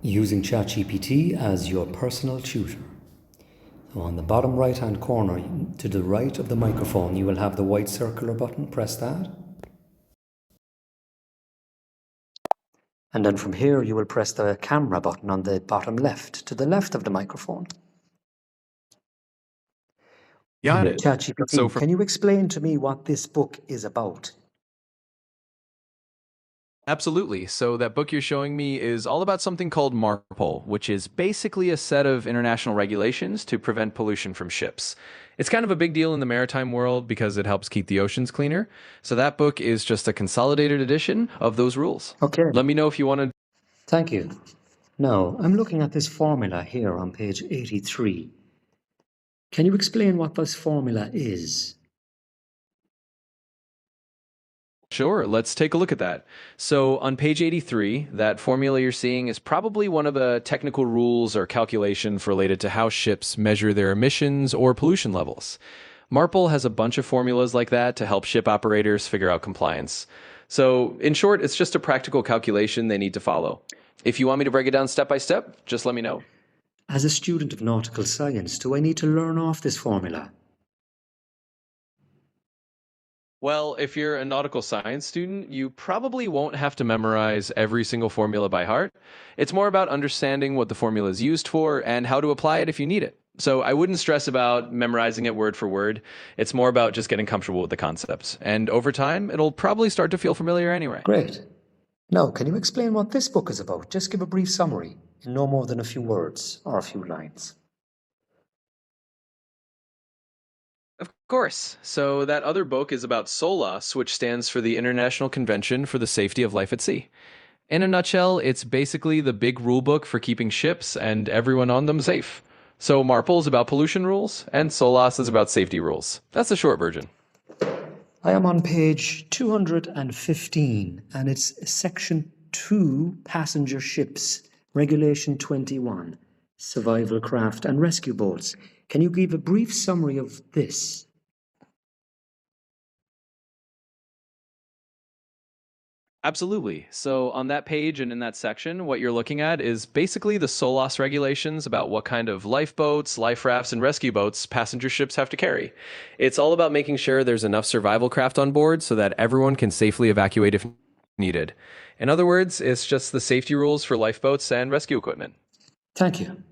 using ChatGPT as your personal tutor. So on the bottom right hand corner to the right of the microphone you will have the white circular button. Press that. And then from here you will press the camera button on the bottom left to the left of the microphone. Got it. ChatGPT, can you explain to me what this book is about? Absolutely. So that book you're showing me is all about something called MARPOL, which is basically a set of international regulations to prevent pollution from ships. It's kind of a big deal in the maritime world because it helps keep the oceans cleaner. So that book is just a consolidated edition of those rules. Okay. Let me know if you want to. Thank you. Now, I'm looking at this formula here on page 83. Can you explain what this formula is? Sure, let's take a look at that. So on page 83, that formula you're seeing is probably one of the technical rules or calculations related to how ships measure their emissions or pollution levels. MARPOL has a bunch of formulas like that to help ship operators figure out compliance. So in short, it's just a practical calculation they need to follow. If you want me to break it down step by step, just let me know. As a student of nautical science, do I need to learn off this formula? Well, if you're a nautical science student, you probably won't have to memorize every single formula by heart. It's more about understanding what the formula is used for and how to apply it if you need it. So I wouldn't stress about memorizing it word for word. It's more about just getting comfortable with the concepts. And over time, it'll probably start to feel familiar anyway. Great. Now, can you explain what this book is about? Just give a brief summary in no more than a few words or a few lines. Of course. So that other book is about SOLAS, which stands for the International Convention for the Safety of Life at Sea. In a nutshell, it's basically the big rule book for keeping ships and everyone on them safe. So MARPOL is about pollution rules, and SOLAS is about safety rules. That's the short version. I am on page 215, and it's section 2, passenger ships, regulation 21, survival craft and rescue boats. Can you give a brief summary of this? Absolutely. So on that page and in that section, what you're looking at is basically the SOLAS regulations about what kind of lifeboats, life rafts, and rescue boats passenger ships have to carry. It's all about making sure there's enough survival craft on board so that everyone can safely evacuate if needed. In other words, it's just the safety rules for lifeboats and rescue equipment. Thank you.